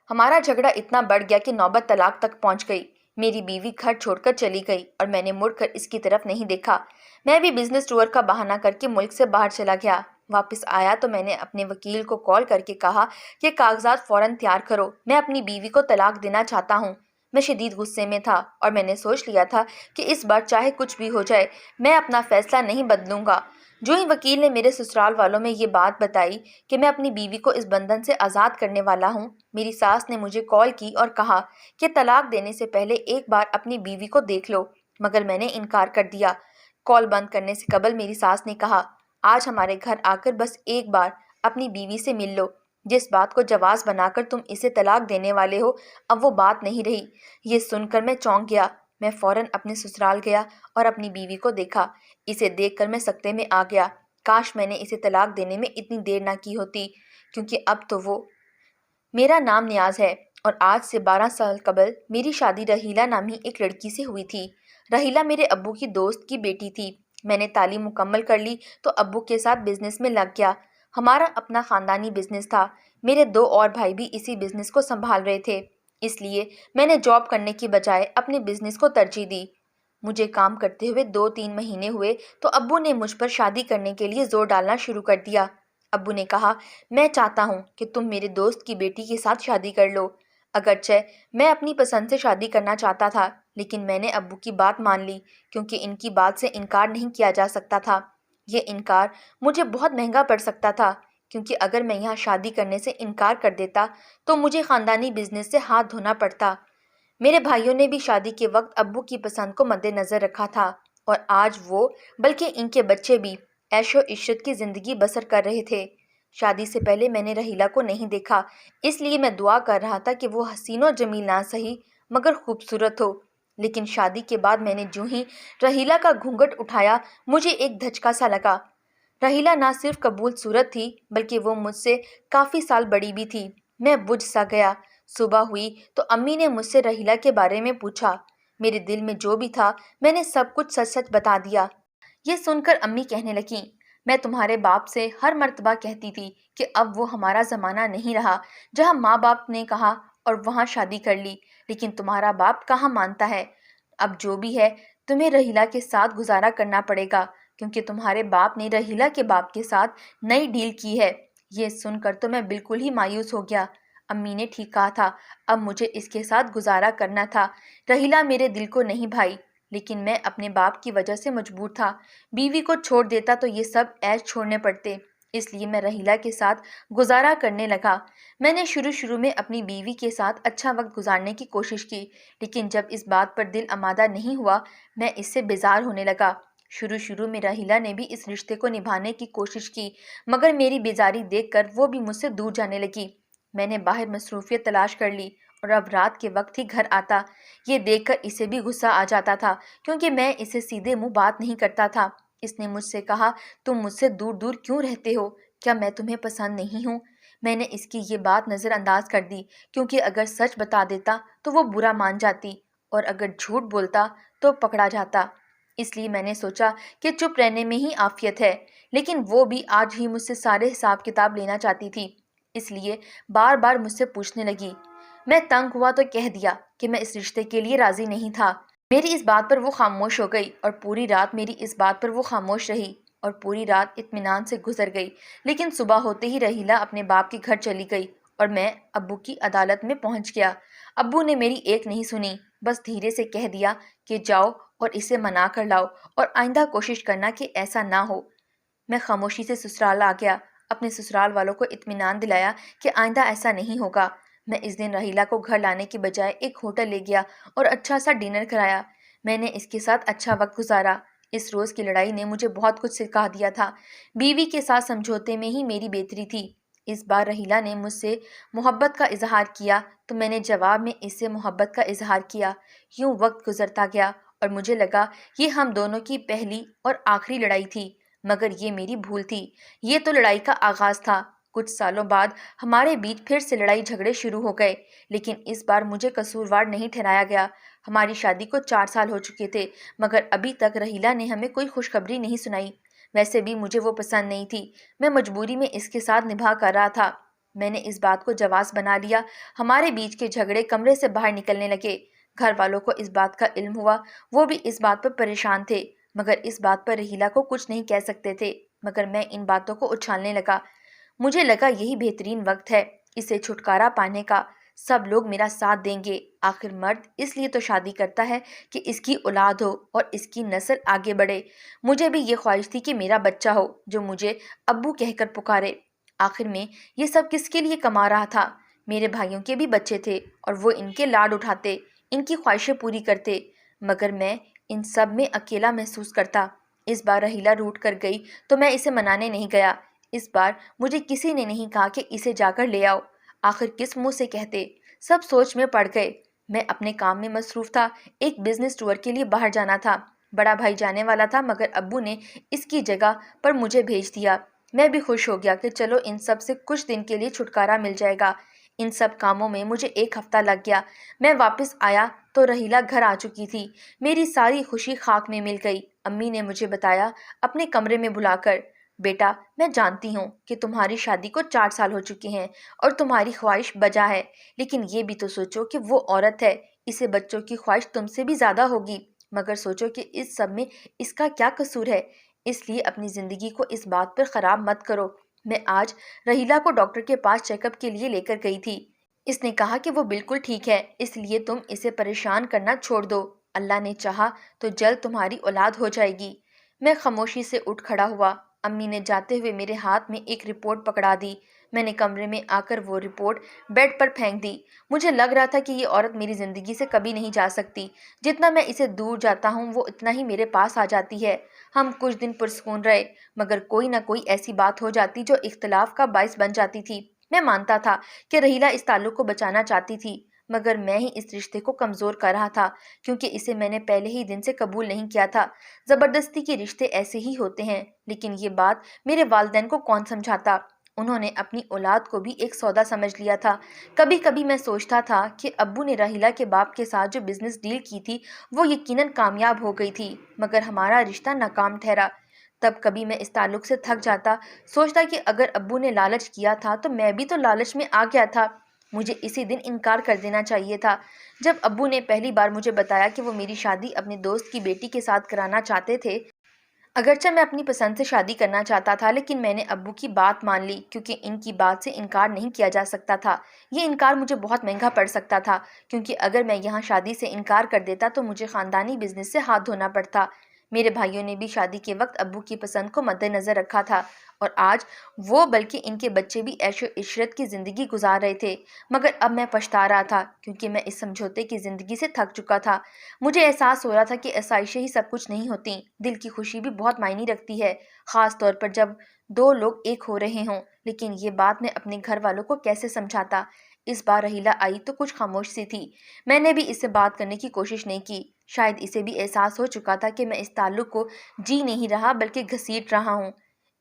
ہمارا جھگڑا اتنا بڑھ گیا کہ نوبت طلاق تک پہنچ گئی۔ میری بیوی گھر چھوڑ کر چلی گئی اور میں نے مڑ کر اس کی طرف نہیں دیکھا۔ میں بھی بزنس ٹور کا بہانہ کر کے ملک سے باہر چلا گیا۔ واپس آیا تو میں نے اپنے وکیل کو کال کر کے کہا کہ کاغذات فوراً تیار کرو، میں اپنی بیوی کو طلاق دینا چاہتا ہوں۔ میں شدید غصے میں تھا اور میں نے سوچ لیا تھا کہ اس بار چاہے کچھ بھی ہو جائے میں اپنا فیصلہ نہیں بدلوں گا۔ جو ہی وکیل نے میرے سسرال والوں میں یہ بات بتائی کہ میں اپنی بیوی کو اس بندھن سے آزاد کرنے والا ہوں، میری ساس نے مجھے کال کی اور کہا کہ طلاق دینے سے پہلے ایک بار اپنی بیوی کو دیکھ لو، مگر میں نے انکار کر دیا۔ کال بند کرنے سے قبل میری ساس نے کہا، آج ہمارے گھر آ کر بس ایک بار اپنی بیوی سے مل لو۔ جس بات کو جواز بنا کر تم اسے طلاق دینے والے ہو، اب وہ بات نہیں رہی۔ یہ سن کر میں چونک گیا۔ میں فوراً اپنے سسرال گیا اور اپنی بیوی کو دیکھا۔ اسے دیکھ کر میں سکتے میں آ گیا۔ کاش میں نے اسے طلاق دینے میں اتنی دیر نہ کی ہوتی، کیونکہ اب تو وہ میرا نام نیاز ہے اور آج سے 12 سال قبل میری شادی رحیلہ نامی ایک لڑکی سے ہوئی تھی۔ رحیلہ میرے ابو کی دوست کی بیٹی تھی۔ میں نے تعلیم مکمل کر لی تو ابو کے ساتھ بزنس میں لگ گیا۔ ہمارا اپنا خاندانی بزنس تھا۔ میرے 2 اور بھائی بھی اسی بزنس کو سنبھال رہے تھے، اس لیے میں نے جاب کرنے کی بجائے اپنے بزنس کو ترجیح دی۔ مجھے کام کرتے ہوئے 2-3 مہینے ہوئے تو ابو نے مجھ پر شادی کرنے کے لیے زور ڈالنا شروع کر دیا۔ ابو نے کہا، میں چاہتا ہوں کہ تم میرے دوست کی بیٹی کے ساتھ شادی کر لو۔ اگرچہ میں اپنی پسند سے شادی کرنا چاہتا تھا، لیکن میں نے ابو کی بات مان لی کیونکہ ان کی بات سے انکار نہیں کیا جا سکتا تھا۔ یہ انکار مجھے بہت مہنگا پڑ سکتا تھا، کیونکہ اگر میں یہاں شادی کرنے سے انکار کر دیتا تو مجھے خاندانی بزنس سے ہاتھ دھونا پڑتا۔ میرے بھائیوں نے بھی شادی کے وقت ابو کی پسند کو مد نظر رکھا تھا اور آج وہ بلکہ ان کے بچے بھی عیش و عشرت کی زندگی بسر کر رہے تھے۔ شادی سے پہلے میں نے رحیلہ کو نہیں دیکھا، اس لیے میں دعا کر رہا تھا کہ وہ حسین و جمیل نہ سہی مگر خوبصورت ہو۔ لیکن شادی کے بعد میں نے جو ہی رحیلہ کا گھونگھٹ اٹھایا مجھے ایک دھچکا سا لگا۔ رحیلہ نہ صرف قبول صورت تھی بلکہ وہ مجھ سے کافی سال بڑی بھی تھی۔ میں بجھ سا گیا۔ صبح ہوئی تو امی نے مجھ سے رحیلہ کے بارے میں پوچھا۔ میرے دل میں جو بھی تھا میں نے سب کچھ سچ سچ بتا دیا۔ یہ سن کر امی کہنے لگیں، میں تمہارے باپ سے ہر مرتبہ کہتی تھی کہ اب وہ ہمارا زمانہ نہیں رہا جہاں ماں باپ نے کہا اور وہاں شادی کر لی، لیکن تمہارا باپ کہاں مانتا ہے۔ اب جو بھی ہے تمہیں رحیلہ کے ساتھ گزارا کرنا پڑے گا، کیونکہ تمہارے باپ نے رحیلہ کے باپ کے ساتھ نئی ڈیل کی ہے۔ یہ سن کر تو میں بالکل ہی مایوس ہو گیا۔ امی نے ٹھیک کہا تھا، اب مجھے اس کے ساتھ گزارا کرنا تھا۔ رحیلہ میرے دل کو نہیں بھائی، لیکن میں اپنے باپ کی وجہ سے مجبور تھا۔ بیوی کو چھوڑ دیتا تو یہ سب عیش چھوڑنے پڑتے، اس لیے میں رحیلہ کے ساتھ گزارا کرنے لگا۔ میں نے شروع میں اپنی بیوی کے ساتھ اچھا وقت گزارنے کی کوشش کی، لیکن جب اس بات پر دل آمادہ نہیں ہوا میں اس سے بیزار ہونے لگا۔ شروع میں رحیلہ نے بھی اس رشتے کو نبھانے کی کوشش کی، مگر میری بیزاری دیکھ کر وہ بھی مجھ سے دور جانے لگی۔ میں نے باہر مصروفیت تلاش کر لی اور اب رات کے وقت ہی گھر آتا۔ یہ دیکھ کر اسے بھی غصہ آ جاتا تھا کیونکہ میں اسے سیدھے منہ بات نہیں کرتا تھا۔ اس نے مجھ سے کہا، تم مجھ سے دور دور کیوں رہتے ہو؟ کیا میں تمہیں پسند نہیں ہوں؟ میں نے اس کی یہ بات نظر انداز کر دی، کیونکہ اگر سچ بتا دیتا تو وہ برا مان جاتی اور اگر جھوٹ بولتا تو پکڑا جاتا۔ اس لیے میں نے سوچا کہ چپ رہنے میں ہی عافیت ہے، لیکن وہ بھی آج ہی مجھ سے سارے حساب کتاب لینا چاہتی تھی، اس لیے بار بار مجھ سے پوچھنے لگی۔ میں تنگ ہوا تو کہہ دیا کہ میں اس رشتے کے لیے راضی نہیں تھا۔ میری اس بات پر وہ خاموش ہو گئی اور پوری رات میری اس بات پر وہ خاموش رہی اور پوری رات اطمینان سے گزر گئی۔ لیکن صبح ہوتے ہی رحیلہ اپنے باپ کے گھر چلی گئی اور میں ابو کی عدالت میں پہنچ گیا۔ ابو نے میری ایک نہیں سنی، بس دھیرے سے کہہ دیا کہ جاؤ اور اسے منا کر لاؤ اور آئندہ کوشش کرنا کہ ایسا نہ ہو۔ میں خاموشی سے سسرال آ گیا، اپنے سسرال والوں کو اطمینان دلایا کہ آئندہ ایسا نہیں ہوگا۔ میں اس دن رحیلہ کو گھر لانے کی بجائے ایک ہوٹل لے گیا اور اچھا سا ڈنر کرایا۔ میں نے اس کے ساتھ اچھا وقت گزارا۔ اس روز کی لڑائی نے مجھے بہت کچھ سکھا دیا تھا۔ بیوی کے ساتھ سمجھوتے میں ہی میری بہتری تھی۔ اس بار رحیلہ نے مجھ سے محبت کا اظہار کیا تو میں نے جواب میں اس سے محبت کا اظہار کیا۔ یوں وقت گزرتا گیا اور مجھے لگا یہ ہم دونوں کی پہلی اور آخری لڑائی تھی، مگر یہ میری بھول تھی۔ یہ تو لڑائی کا آغاز تھا۔ کچھ سالوں بعد ہمارے بیچ پھر سے لڑائی جھگڑے شروع ہو گئے، لیکن اس بار مجھے قصوروار نہیں ٹھہرایا گیا۔ ہماری شادی کو 4 سال ہو چکے تھے، مگر ابھی تک رحیلہ نے ہمیں کوئی خوشخبری نہیں سنائی۔ ویسے بھی مجھے وہ پسند نہیں تھی، میں مجبوری میں اس کے ساتھ نبھا کر رہا تھا۔ میں نے اس بات کو جواز بنا لیا۔ ہمارے بیچ کے جھگڑے کمرے سے باہر نکلنے لگے۔ گھر والوں کو اس بات کا علم ہوا، وہ بھی اس بات پر پریشان تھے، مگر اس بات پر رحیلہ کو کچھ نہیں کہہ سکتے تھے۔ مگر میں ان باتوں کو اچھالنے لگا۔ مجھے لگا یہی بہترین وقت ہے اسے چھٹکارا پانے کا، سب لوگ میرا ساتھ دیں گے۔ آخر مرد اس لیے تو شادی کرتا ہے کہ اس کی اولاد ہو اور اس کی نسل آگے بڑھے۔ مجھے بھی یہ خواہش تھی کہ میرا بچہ ہو جو مجھے ابو کہہ کر پکارے۔ آخر میں یہ سب کس کے لیے کما رہا تھا؟ میرے بھائیوں کے بھی بچے تھے اور وہ ان کے لاڈ اٹھاتے، ان کی خواہشیں پوری کرتے، مگر میں ان سب میں اکیلا محسوس کرتا۔ اس بار رحیلہ روٹھ کر گئی تو میں اسے منانے نہیں گیا۔ اس بار مجھے کسی نے نہیں کہا کہ اسے جا کر لے آؤ، آخر کس منہ سے کہتے؟ سب سوچ میں پڑ گئے۔ میں اپنے کام میں مصروف تھا، ایک بزنس ٹور کے لیے باہر جانا تھا۔ بڑا بھائی جانے والا تھا مگر ابو نے اس کی جگہ پر مجھے بھیج دیا۔ میں بھی خوش ہو گیا کہ چلو ان سب سے کچھ دن کے لیے چھٹکارا مل جائے گا۔ ان سب کاموں میں مجھے ایک ہفتہ لگ گیا۔ میں واپس آیا تو رحیلہ گھر آ چکی تھی۔ میری ساری خوشی خاک میں مل گئی۔ امی نے مجھے بتایا اپنے کمرے میں بلا کر، بیٹا میں جانتی ہوں کہ تمہاری شادی کو 4 سال ہو چکے ہیں اور تمہاری خواہش بجا ہے، لیکن یہ بھی تو سوچو کہ وہ عورت ہے، اسے بچوں کی خواہش تم سے بھی زیادہ ہوگی، مگر سوچو کہ اس سب میں اس کا کیا قصور ہے؟ اس لیے اپنی زندگی کو اس بات پر خراب مت کرو۔ میں آج رحیلہ کو ڈاکٹر کے پاس چیک اپ کے لیے لے کر گئی تھی۔ اس نے کہا کہ وہ بالکل ٹھیک ہے، اس لیے تم اسے پریشان کرنا چھوڑ دو، اللہ نے چاہا تو جلد تمہاری اولاد ہو جائے گی۔ میں خاموشی سے اٹھ کھڑا ہوا۔ امی نے جاتے ہوئے میرے ہاتھ میں ایک رپورٹ پکڑا دی۔ میں نے کمرے میں آ کر وہ رپورٹ بیڈ پر پھینک دی۔ مجھے لگ رہا تھا کہ یہ عورت میری زندگی سے کبھی نہیں جا سکتی، جتنا میں اسے دور جاتا ہوں وہ اتنا ہی میرے پاس آ جاتی ہے۔ ہم کچھ دن پرسکون رہے، مگر کوئی نہ کوئی ایسی بات ہو جاتی جو اختلاف کا باعث بن جاتی تھی۔ میں مانتا تھا کہ رحیلہ اس تعلق کو بچانا چاہتی تھی، مگر میں ہی اس رشتے کو کمزور کر رہا تھا، کیونکہ اسے میں نے پہلے ہی دن سے قبول نہیں کیا تھا۔ زبردستی کے رشتے ایسے ہی ہوتے ہیں، لیکن یہ بات میرے والدین کو کون سمجھاتا؟ انہوں نے اپنی اولاد کو بھی ایک سودا سمجھ لیا تھا۔ کبھی کبھی میں سوچتا تھا کہ ابو نے رحیلہ کے باپ کے ساتھ جو بزنس ڈیل کی تھی وہ یقیناً کامیاب ہو گئی تھی، مگر ہمارا رشتہ ناکام ٹھہرا۔ تب کبھی میں اس تعلق سے تھک جاتا، سوچتا کہ اگر ابو نے لالچ کیا تھا تو میں بھی تو لالچ میں آ گیا تھا، مجھے اسی دن انکار کر دینا چاہیے تھا۔ جب ابو نے پہلی بار مجھے بتایا کہ وہ میری شادی اپنے دوست کی بیٹی کے ساتھ کرانا چاہتے تھے، اگرچہ میں اپنی پسند سے شادی کرنا چاہتا تھا، لیکن میں نے ابو کی بات مان لی، کیونکہ ان کی بات سے انکار نہیں کیا جا سکتا تھا۔ یہ انکار مجھے بہت مہنگا پڑ سکتا تھا، کیونکہ اگر میں یہاں شادی سے انکار کر دیتا تو مجھے خاندانی بزنس سے ہاتھ دھونا پڑتا۔ میرے بھائیوں نے بھی شادی کے وقت ابو کی پسند کو مد نظر رکھا تھا، اور آج وہ بلکہ ان کے بچے بھی عیش و عشرت کی زندگی گزار رہے تھے، مگر اب میں پچھتا رہا تھا، کیونکہ میں اس سمجھوتے کی زندگی سے تھک چکا تھا۔ مجھے احساس ہو رہا تھا کہ آسائشیں ہی سب کچھ نہیں ہوتیں، دل کی خوشی بھی بہت معنی رکھتی ہے، خاص طور پر جب 2 لوگ ایک ہو رہے ہوں، لیکن یہ بات میں اپنے گھر والوں کو کیسے سمجھاتا؟ اس بار رحیلہ آئی تو کچھ خاموش سی تھی۔ میں نے بھی اس سے بات کرنے کی کوشش نہیں کی، شاید اسے بھی احساس ہو چکا تھا کہ میں اس تعلق کو جی نہیں رہا بلکہ گھسیٹ رہا ہوں۔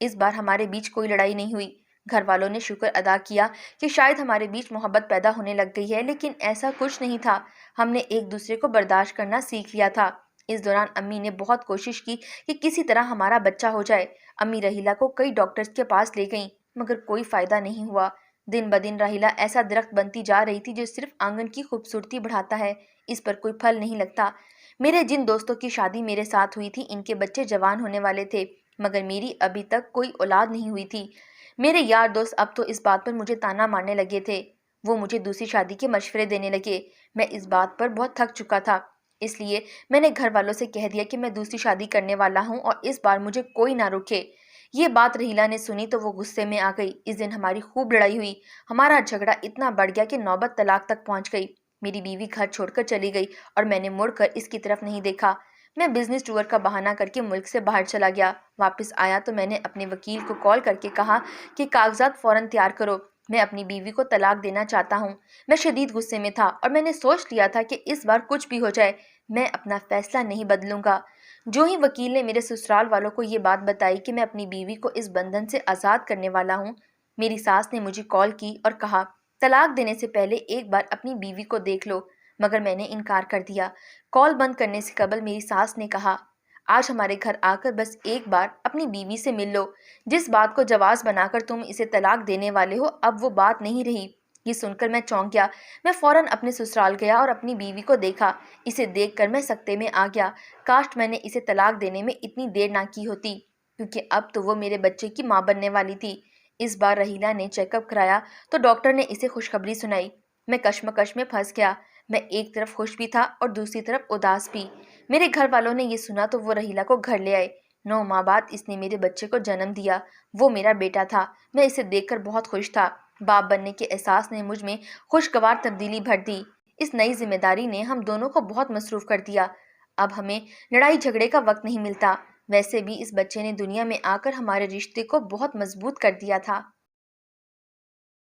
اس بار ہمارے بیچ کوئی لڑائی نہیں ہوئی۔ گھر والوں نے شکر ادا کیا کہ شاید ہمارے بیچ محبت پیدا ہونے لگ گئی ہے، لیکن ایسا کچھ نہیں تھا۔ ہم نے ایک دوسرے کو برداشت کرنا سیکھ لیا تھا۔ اس دوران امی نے بہت کوشش کی کہ کسی طرح ہمارا بچہ ہو جائے۔ امی رحیلہ کو کئی ڈاکٹرز کے پاس لے گئیں، مگر کوئی فائدہ نہیں ہوا۔ دن بدن رحیلہ ایسا درخت بنتی جا رہی تھی جو صرف آنگن کی خوبصورتی بڑھاتا ہے، اس پر کوئی پھل نہیں لگتا۔ میرے جن دوستوں کی شادی میرے ساتھ ہوئی تھی ان کے بچے جوان ہونے والے تھے، مگر میری ابھی تک کوئی اولاد نہیں ہوئی تھی۔ میرے یار دوست اب تو اس بات پر مجھے طعنہ مارنے لگے تھے، وہ مجھے دوسری شادی کے مشورے دینے لگے۔ میں اس بات پر بہت تھک چکا تھا، اس لیے میں نے گھر والوں سے کہہ دیا کہ میں دوسری شادی کرنے والا ہوں اور اس بار مجھے کوئی نہ روکے۔ یہ بات رحیلہ نے سنی تو وہ غصے میں آ گئی۔ اس دن ہماری خوب لڑائی ہوئی، ہمارا جھگڑا اتنا بڑھ گیا کہ نوبت طلاق تک پہنچ گئی۔ میری بیوی گھر چھوڑ کر چلی گئی اور میں نے مڑ کر اس کی طرف نہیں دیکھا۔ میں بزنس ٹور کا بہانہ کر کے ملک سے باہر چلا گیا۔ واپس آیا تو میں نے اپنے وکیل کو کال کر کے کہا کہ کاغذات فوراً تیار کرو، میں اپنی بیوی کو طلاق دینا چاہتا ہوں۔ میں شدید غصے میں تھا اور میں نے سوچ لیا تھا کہ اس بار کچھ بھی ہو جائے میں اپنا فیصلہ نہیں بدلوں گا۔ جو ہی وکیل نے میرے سسرال والوں کو یہ بات بتائی کہ میں اپنی بیوی کو اس بندھن سے آزاد کرنے والا ہوں، میری ساس نے مجھے کال کی اور کہا طلاق دینے سے پہلے ایک بار اپنی بیوی کو دیکھ لو، مگر میں نے انکار کر دیا۔ کال بند کرنے سے قبل میری ساس نے کہا آج ہمارے گھر آ کر بس ایک بار اپنی بیوی سے مل لو۔ جس بات کو جواز بنا کر تم اسے طلاق دینے والے ہو اب وہ بات نہیں رہی۔ یہ سن کر میں چونک گیا۔ میں فوراً اپنے سسرال گیا اور اپنی بیوی کو دیکھا۔ اسے دیکھ کر میں سکتے میں آ گیا۔ کاش میں نے اسے طلاق دینے میں اتنی دیر نہ کی ہوتی، کیونکہ اب تو وہ میرے بچے کی ماں بننے والی تھی۔ اس بار رحیلہ نے چیک اپ کرایا تو ڈاکٹر نے اسے خوشخبری سنائی۔ میں کشمکش میں پھنس گیا۔ میں ایک طرف خوش بھی تھا اور دوسری طرف اداس بھی۔ میرے گھر والوں نے یہ سنا تو وہ رحیلہ کو گھر لے آئے۔ 9 ماہ بعد اس نے میرے بچے کو جنم دیا۔ وہ میرا بیٹا تھا۔ میں اسے دیکھ کر بہت خوش تھا۔ باپ بننے کے احساس نے مجھ میں خوشگوار تبدیلی بھر دی۔ اس نئی ذمہ داری نے ہم دونوں کو بہت مصروف کر دیا۔ اب ہمیں لڑائی جھگڑے کا وقت نہیں ملتا۔ ویسے بھی اس بچے نے دنیا میں آ کر ہمارے رشتے کو بہت مضبوط کر دیا تھا۔